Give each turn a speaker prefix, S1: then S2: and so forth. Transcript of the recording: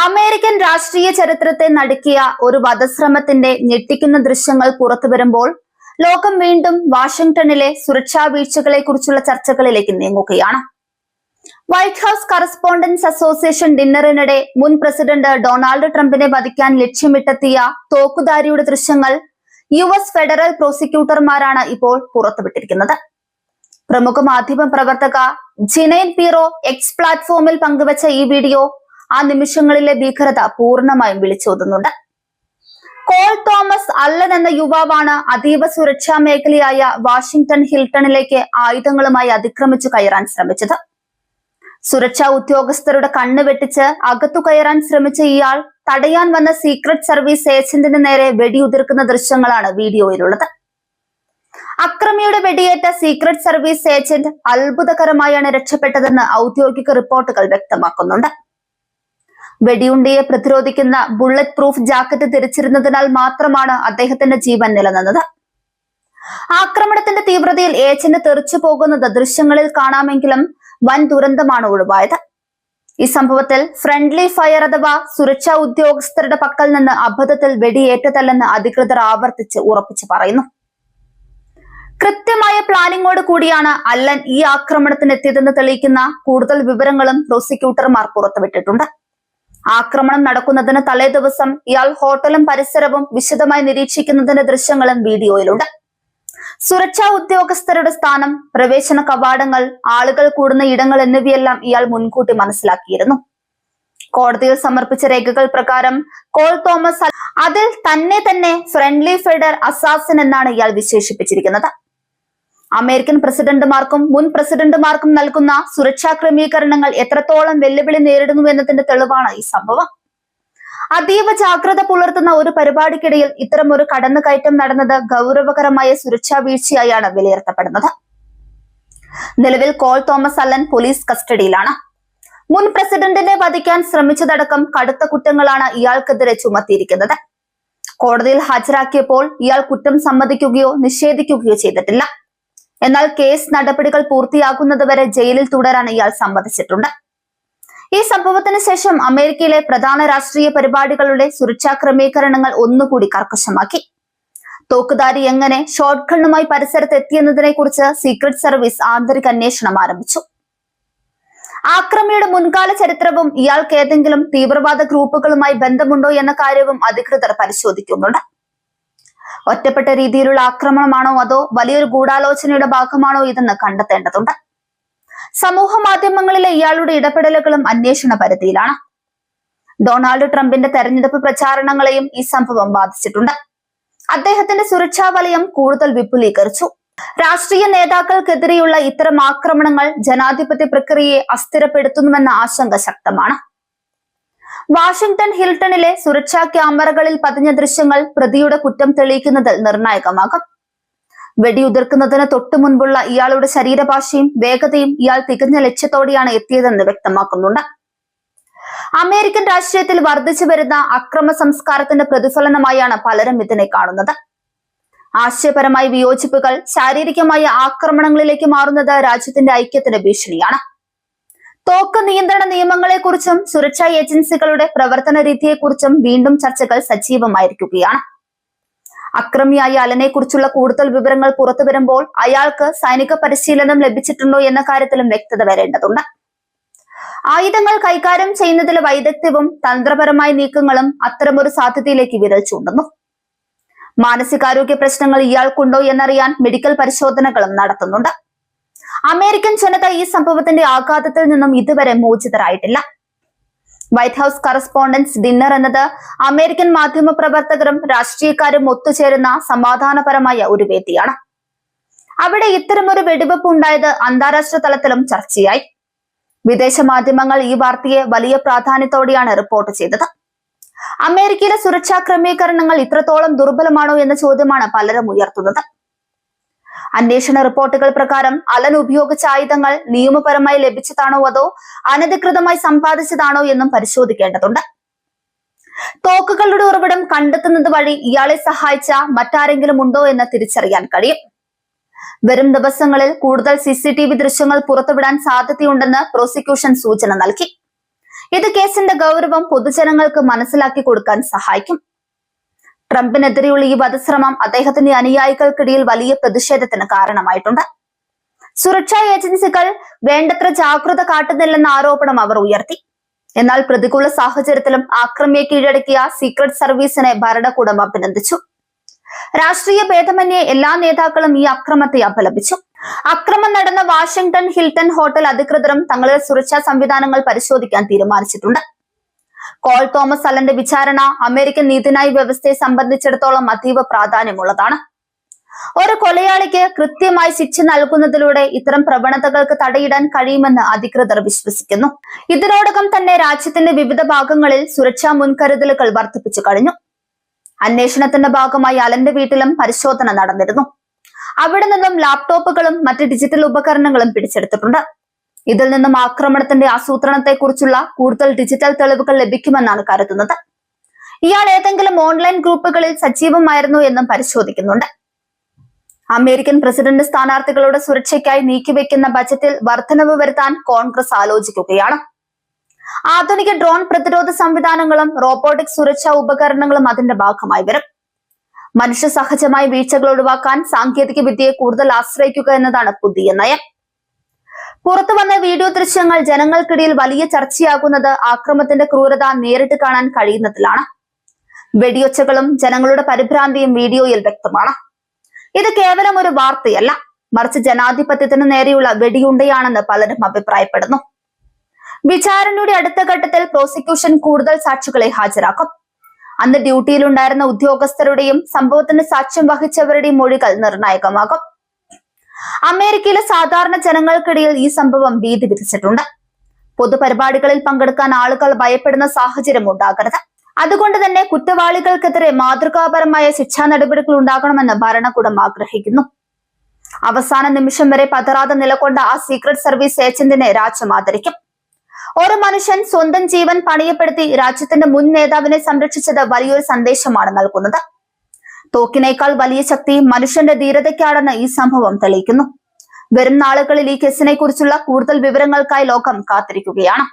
S1: American രാഷ്ട്രീയ ചരിത്രത്തെ നടുക്കിയ ഒരു വധശ്രമത്തിന്റെ ഞെട്ടിക്കുന്ന ദൃശ്യങ്ങൾ പുറത്തുവരുമ്പോൾ ലോകം വീണ്ടും വാഷിംഗ്ടണിലെ സുരക്ഷാ വീഴ്ചകളെ കുറിച്ചുള്ള ചർച്ചകളിലേക്ക് നീങ്ങുകയാണ്. വൈറ്റ് ഹൌസ് കറസ്പോണ്ടൻസ് അസോസിയേഷൻ ഡിന്നറിനിടെ മുൻ പ്രസിഡന്റ് ഡൊണാൾഡ് ട്രംപിനെ വധിക്കാൻ ലക്ഷ്യമിട്ടെത്തിയ തോക്കുധാരിയുടെ ദൃശ്യങ്ങൾ US ഫെഡറൽ പ്രോസിക്യൂട്ടർമാരാണ് ഇപ്പോൾ പുറത്തുവിട്ടിരിക്കുന്നത്. പ്രമുഖ മാധ്യമ പ്രവർത്തക ജിനൈൻ പീറോ എക്സ് പ്ലാറ്റ്ഫോമിൽ പങ്കുവച്ച ഈ വീഡിയോ ആ നിമിഷങ്ങളിലെ ഭീകരത പൂർണ്ണമായും വിളിച്ചോതുന്നുണ്ട്. കോൾ തോമസ് അല്ലൻ എന്ന യുവാവാണ് അതീവ സുരക്ഷാ മേഖലയായ വാഷിംഗ്ടൺ ഹിൽട്ടണിലേക്ക് ആയുധങ്ങളുമായി അതിക്രമിച്ചു കയറാൻ ശ്രമിച്ചത്. സുരക്ഷാ ഉദ്യോഗസ്ഥരുടെ കണ്ണ് വെട്ടിച്ച് അകത്തു കയറാൻ ശ്രമിച്ച ഇയാൾ തടയാൻ വന്ന സീക്രട്ട് സർവീസ് ഏജന്റിന് നേരെ വെടിയുതിർക്കുന്ന ദൃശ്യങ്ങളാണ് വീഡിയോയിലുള്ളത്. അക്രമിയുടെ വെടിയേറ്റ സീക്രട്ട് സർവീസ് ഏജന്റ് അത്ഭുതകരമായാണ് രക്ഷപ്പെട്ടതെന്ന് ഔദ്യോഗിക റിപ്പോർട്ടുകൾ വ്യക്തമാക്കുന്നുണ്ട്. വെടിയുണ്ടയെ പ്രതിരോധിക്കുന്ന ബുള്ളറ്റ് പ്രൂഫ് ജാക്കറ്റ് ധരിച്ചിരുന്നതിനാൽ മാത്രമാണ് അദ്ദേഹത്തിന്റെ ജീവൻ നിലനിന്നത്. ആക്രമണത്തിന്റെ തീവ്രതയിൽ ഏജന്റ് തെറിച്ചു പോകുന്നത് ദൃശ്യങ്ങളിൽ കാണാമെങ്കിലും വൻ ദുരന്തമാണ് ഒഴിവായത്. ഈ സംഭവത്തിൽ ഫ്രണ്ട്ലി ഫയർ അഥവാ സുരക്ഷാ ഉദ്യോഗസ്ഥരുടെ പക്കൽ നിന്ന് അബദ്ധത്തിൽ വെടിയേറ്റതല്ലെന്ന് അധികൃതർ ആവർത്തിച്ച് ഉറപ്പിച്ചു പറയുന്നു. കൃത്യമായ പ്ലാനിങ്ങോട് കൂടിയാണ് അല്ലൻ ഈ ആക്രമണത്തിനെത്തിയതെന്ന് തെളിയിക്കുന്ന കൂടുതൽ വിവരങ്ങളും പ്രോസിക്യൂട്ടർമാർ പുറത്തുവിട്ടിട്ടുണ്ട്. ആക്രമണം നടക്കുന്നതിന് തലേ ദിവസം ഇയാൾ ഹോട്ടലും പരിസരവും വിശദമായി നിരീക്ഷിക്കുന്നതിന്റെ ദൃശ്യങ്ങളും വീഡിയോയിലുണ്ട്. സുരക്ഷാ ഉദ്യോഗസ്ഥരുടെ സ്ഥാനം, പ്രവേശന കവാടങ്ങൾ, ആളുകൾ കൂടുന്ന ഇടങ്ങൾ എന്നിവയെല്ലാം ഇയാൾ മുൻകൂട്ടി മനസ്സിലാക്കിയിരുന്നു. കോടതിയിൽ സമർപ്പിച്ച രേഖകൾ പ്രകാരം കോൾ തോമസ് അതിൽ തന്നെ ഫ്രണ്ട്ലി ഫെഡർ അസാസിൻ എന്നാണ് ഇയാൾ വിശേഷിപ്പിച്ചിരിക്കുന്നത്. അമേരിക്കൻ പ്രസിഡന്റുമാർക്കും മുൻ പ്രസിഡന്റുമാർക്കും നൽകുന്ന സുരക്ഷാ ക്രമീകരണങ്ങൾ എത്രത്തോളം വെല്ലുവിളി നേരിടുന്നു എന്നതിന്റെ തെളിവാണ് ഈ സംഭവം. അതീവ ജാഗ്രത പുലർത്തുന്ന ഒരു പരിപാടിക്കിടയിൽ ഇത്തരം ഒരു കടന്നുകയറ്റം നടന്നത് ഗൗരവകരമായ സുരക്ഷാ വീഴ്ചയായാണ് വിലയിരുത്തപ്പെടുന്നത്. നിലവിൽ കോൾ തോമസ് അല്ലൻ പോലീസ് കസ്റ്റഡിയിലാണ്. മുൻ പ്രസിഡന്റിനെ വധിക്കാൻ ശ്രമിച്ചതടക്കം കടുത്ത കുറ്റങ്ങളാണ് ഇയാൾക്കെതിരെ ചുമത്തിയിരിക്കുന്നത്. കോടതിയിൽ ഹാജരാക്കിയപ്പോൾ ഇയാൾ കുറ്റം സമ്മതിക്കുകയോ നിഷേധിക്കുകയോ ചെയ്തിട്ടില്ല. എന്നാൽ കേസ് നടപടികൾ പൂർത്തിയാകുന്നതുവരെ ജയിലിൽ തുടരാൻ ഇയാൾ സമ്മതിച്ചിട്ടുണ്ട്. ഈ സംഭവത്തിന് ശേഷം അമേരിക്കയിലെ പ്രധാന രാഷ്ട്രീയ പരിപാടികളുടെ സുരക്ഷാ ക്രമീകരണങ്ങൾ ഒന്നുകൂടി കർക്കശമാക്കി. തോക്കുധാരി എങ്ങനെ ഷോട്ട് ഗണ്ണുമായി പരിസരത്ത് എത്തിയെന്നതിനെ കുറിച്ച് സീക്രട്ട് സർവീസ് ആന്തരിക അന്വേഷണം ആരംഭിച്ചു. ആക്രമിയുടെ മുൻകാല ചരിത്രവും ഇയാൾക്ക് ഏതെങ്കിലും തീവ്രവാദ ഗ്രൂപ്പുകളുമായി ബന്ധമുണ്ടോ എന്ന കാര്യവും അധികൃതർ പരിശോധിക്കുന്നുണ്ട്. ഒറ്റപ്പെട്ട രീതിയിലുള്ള ആക്രമണമാണോ അതോ വലിയൊരു ഗൂഢാലോചനയുടെ ഭാഗമാണോ ഇതെന്ന് കണ്ടെത്തേണ്ടതുണ്ട്. സമൂഹ മാധ്യമങ്ങളിലെ ഇയാളുടെ ഇടപെടലുകളും അന്വേഷണ പരിധിയിലാണ്. ഡൊണാൾഡ് ട്രംപിന്റെ തെരഞ്ഞെടുപ്പ് പ്രചാരണങ്ങളെയും ഈ സംഭവം ബാധിച്ചിട്ടുണ്ട്. അദ്ദേഹത്തിന്റെ സുരക്ഷാ വലയം കൂടുതൽ വിപുലീകരിച്ചു. രാഷ്ട്രീയ നേതാക്കൾക്കെതിരെയുള്ള ഇത്തരം ആക്രമണങ്ങൾ ജനാധിപത്യ പ്രക്രിയയെ അസ്ഥിരപ്പെടുത്തുന്നുവെന്ന ആശങ്ക ശക്തമാണ്. വാഷിംഗ്ടൺ ഹിൽട്ടണിലെ സുരക്ഷാ ക്യാമറകളിൽ പതിഞ്ഞ ദൃശ്യങ്ങൾ പ്രതിയുടെ കുറ്റം തെളിയിക്കുന്നതിൽ നിർണായകമാകും. വെടിയുതിർക്കുന്നതിന് തൊട്ടു മുൻപുള്ള ഇയാളുടെ ശരീരഭാഷയും വേഗതയും ഇയാൾ തികഞ്ഞ ലക്ഷ്യത്തോടെയാണ് എത്തിയതെന്ന് വ്യക്തമാക്കുന്നുണ്ട്. അമേരിക്കൻ രാഷ്ട്രീയത്തിൽ വർദ്ധിച്ചു വരുന്ന അക്രമ സംസ്കാരത്തിന്റെ പ്രതിഫലനമായാണ് പലരും ഇതിനെ കാണുന്നത്. ആശയപരമായ വിയോജിപ്പുകൾ ശാരീരികമായ ആക്രമണങ്ങളിലേക്ക് മാറുന്നത് രാജ്യത്തിന്റെ ഐക്യത്തിന് ഭീഷണിയാണ്. തോക്ക് നിയന്ത്രണ നിയമങ്ങളെക്കുറിച്ചും സുരക്ഷാ ഏജൻസികളുടെ പ്രവർത്തന രീതിയെക്കുറിച്ചും വീണ്ടും ചർച്ചകൾ സജീവമായിരിക്കുകയാണ്. അക്രമിയായ അലനെ കുറിച്ചുള്ള കൂടുതൽ വിവരങ്ങൾ പുറത്തു വരുമ്പോൾ അയാൾക്ക് സൈനിക പരിശീലനം ലഭിച്ചിട്ടുണ്ടോ എന്ന കാര്യത്തിലും വ്യക്തത വരേണ്ടതുണ്ട്. ആയുധങ്ങൾ കൈകാര്യം ചെയ്യുന്നതിലെ വൈദഗ്ധ്യവും തന്ത്രപരമായ നീക്കങ്ങളും അത്തരമൊരു സാധ്യതയിലേക്ക് വിരൽ ചൂണ്ടുന്നു. മാനസികാരോഗ്യ പ്രശ്നങ്ങൾ ഇയാൾക്കുണ്ടോ എന്നറിയാൻ മെഡിക്കൽ പരിശോധനകളും നടത്തുന്നുണ്ട്. അമേരിക്കൻ ജനത ഈ സംഭവത്തിന്റെ ആഘാതത്തിൽ നിന്നും ഇതുവരെ മോചിതരായിട്ടില്ല. വൈറ്റ് ഹൌസ് കറസ്പോണ്ടൻസ് ഡിന്നർ എന്നത് അമേരിക്കൻ മാധ്യമ പ്രവർത്തകരും രാഷ്ട്രീയക്കാരും ഒത്തുചേരുന്ന സമാധാനപരമായ ഒരു വേദിയാണ്. അവിടെ ഇത്തരമൊരു വെടിവെപ്പ് ഉണ്ടായത് അന്താരാഷ്ട്ര തലത്തിലും ചർച്ചയായി. വിദേശ മാധ്യമങ്ങൾ ഈ വാർത്തയെ വലിയ പ്രാധാന്യത്തോടെയാണ് റിപ്പോർട്ട് ചെയ്തത്. അമേരിക്കയിലെ സുരക്ഷാ ക്രമീകരണങ്ങൾ ഇത്രത്തോളം ദുർബലമാണോ എന്ന ചോദ്യമാണ് പലരും ഉയർത്തുന്നത്. അന്വേഷണ റിപ്പോർട്ടുകൾ പ്രകാരം അലൻ ഉപയോഗിച്ച ആയുധങ്ങൾ നിയമപരമായി ലഭിച്ചതാണോ അതോ അനധികൃതമായി സമ്പാദിച്ചതാണോ എന്നും പരിശോധിക്കേണ്ടതുണ്ട്. തോക്കുകളുടെ ഉറവിടം കണ്ടെത്തുന്നത് വഴി ഇയാളെ സഹായിച്ച മറ്റാരെങ്കിലും ഉണ്ടോ എന്ന് തിരിച്ചറിയാൻ കഴിയും. വരും ദിവസങ്ങളിൽ കൂടുതൽ CCTV ദൃശ്യങ്ങൾ പുറത്തുവിടാൻ സാധ്യതയുണ്ടെന്ന് പ്രോസിക്യൂഷൻ സൂചന നൽകി. ഇത് കേസിന്റെ ഗൗരവം പൊതുജനങ്ങൾക്ക് മനസ്സിലാക്കി കൊടുക്കാൻ സഹായിക്കും. ട്രംപിനെതിരെയുള്ള ഈ വധശ്രമം അദ്ദേഹത്തിന്റെ അനുയായികൾക്കിടയിൽ വലിയ പ്രതിഷേധത്തിന് കാരണമായിട്ടുണ്ട്. സുരക്ഷാ ഏജൻസികൾ വേണ്ടത്ര ജാഗ്രത കാട്ടുന്നില്ലെന്ന ആരോപണം അവർ ഉയർത്തി. എന്നാൽ പ്രതികൂല സാഹചര്യത്തിലും ആക്രമിയെ കീഴടക്കിയ സീക്രട്ട് സർവീസിനെ ഭരണകൂടം അഭിനന്ദിച്ചു. രാഷ്ട്രീയ ഭേദമന്യേ എല്ലാ നേതാക്കളും ഈ അക്രമത്തെ അപലപിച്ചു. അക്രമം നടന്ന വാഷിംഗ്ടൺ ഹിൽട്ടൺ ഹോട്ടൽ അധികൃതരും തങ്ങളുടെ സുരക്ഷാ സംവിധാനങ്ങൾ പരിശോധിക്കാൻ തീരുമാനിച്ചിട്ടുണ്ട്. കോൾ തോമസ് അലന്റെ വിചാരണ അമേരിക്കൻ നീതിന്യായ വ്യവസ്ഥയെ സംബന്ധിച്ചിടത്തോളം അതീവ പ്രാധാന്യമുള്ളതാണ്. ഒരു കൊലയാളിക്ക് കൃത്യമായി ശിക്ഷ നൽകുന്നതിലൂടെ ഇത്തരം പ്രവണതകൾക്ക് തടയിടാൻ കഴിയുമെന്ന് അധികൃതർ വിശ്വസിക്കുന്നു. ഇതിനോടകം തന്നെ രാജ്യത്തിന്റെ വിവിധ ഭാഗങ്ങളിൽ സുരക്ഷാ മുൻകരുതലുകൾ വർദ്ധിപ്പിച്ചു കഴിഞ്ഞു. അന്വേഷണത്തിന്റെ ഭാഗമായി അലന്റെ വീട്ടിലും പരിശോധന നടന്നിരുന്നു. അവിടെ നിന്നും ലാപ്ടോപ്പുകളും മറ്റ് ഡിജിറ്റൽ ഉപകരണങ്ങളും പിടിച്ചെടുത്തിട്ടുണ്ട്. ഇതിൽ നിന്നും ആക്രമണത്തിന്റെ ആസൂത്രണത്തെക്കുറിച്ചുള്ള കൂടുതൽ ഡിജിറ്റൽ തെളിവുകൾ ലഭിക്കുമെന്നാണ് കരുതുന്നത്. ഇയാൾ ഏതെങ്കിലും ഓൺലൈൻ ഗ്രൂപ്പുകളിൽ സജീവമായിരുന്നു എന്നും പരിശോധിക്കുന്നുണ്ട്. അമേരിക്കൻ പ്രസിഡന്റ് സ്ഥാനാർത്ഥികളുടെ സുരക്ഷയ്ക്കായി നീക്കിവെക്കുന്ന ബജറ്റിൽ വർധനവ് വരുത്താൻ കോൺഗ്രസ് ആലോചിക്കുകയാണ്. ആധുനിക ഡ്രോൺ പ്രതിരോധ സംവിധാനങ്ങളും റോബോട്ടിക് സുരക്ഷാ ഉപകരണങ്ങളും അതിന്റെ ഭാഗമായി വരും. മനുഷ്യ സഹജമായ വീഴ്ചകൾ ഒഴിവാക്കാൻ സാങ്കേതിക വിദ്യയെ കൂടുതൽ ആശ്രയിക്കുക എന്നതാണ് പുതിയ നയം. പുറത്തുവന്ന വീഡിയോ ദൃശ്യങ്ങൾ ജനങ്ങൾക്കിടയിൽ വലിയ ചർച്ചയാകുന്നത് ആക്രമത്തിന്റെ ക്രൂരത നേരിട്ട് കാണാൻ കഴിയുന്നതിലാണ്. വെടിയൊച്ചകളും ജനങ്ങളുടെ പരിഭ്രാന്തിയും വീഡിയോയിൽ വ്യക്തമാണ്. ഇത് കേവലം ഒരു വാർത്തയല്ല, മറിച്ച് ജനാധിപത്യത്തിന് നേരെയുള്ള വെടിയുണ്ടയാണെന്ന് പലരും അഭിപ്രായപ്പെടുന്നു. വിചാരണയുടെ അടുത്ത ഘട്ടത്തിൽ പ്രോസിക്യൂഷൻ കൂടുതൽ സാക്ഷികളെ ഹാജരാക്കും. അന്ന് ഡ്യൂട്ടിയിലുണ്ടായിരുന്ന ഉദ്യോഗസ്ഥരുടെയും സംഭവത്തിന് സാക്ഷ്യം വഹിച്ചവരുടെയും മൊഴികൾ നിർണായകമാകും. അമേരിക്കയിലെ സാധാരണ ജനങ്ങൾക്കിടയിൽ ഈ സംഭവം ഭീതി വിധിച്ചിട്ടുണ്ട്. പൊതുപരിപാടികളിൽ പങ്കെടുക്കാൻ ആളുകൾ ഭയപ്പെടുന്ന സാഹചര്യം ഉണ്ടാകരുത്. അതുകൊണ്ട് തന്നെ കുറ്റവാളികൾക്കെതിരെ മാതൃകാപരമായ ശിക്ഷാ നടപടികൾ ഉണ്ടാകണമെന്ന് ഭരണകൂടം ആഗ്രഹിക്കുന്നു. അവസാന നിമിഷം വരെ പതറാതെ നിലകൊണ്ട ആ സീക്രട്ട് സർവീസ് ഏജന്റിനെ രാജ്യം ആദരിക്കും. ഒരു മനുഷ്യൻ സ്വന്തം ജീവൻ പണയപ്പെടുത്തി രാജ്യത്തിന്റെ മുൻ നേതാവിനെ സംരക്ഷിച്ചത് വലിയൊരു സന്ദേശമാണ് നൽകുന്നത്. തോക്കിനേക്കാൾ വലിയ ശക്തി മനുഷ്യന്റെ ധീരതയ്ക്കാണെന്ന് ഈ സംഭവം തെളിയിക്കുന്നു. വരും നാളുകളിൽ ഈ കേസിനെ കുറിച്ചുള്ള കൂടുതൽ വിവരങ്ങൾക്കായി ലോകം കാത്തിരിക്കുകയാണ്.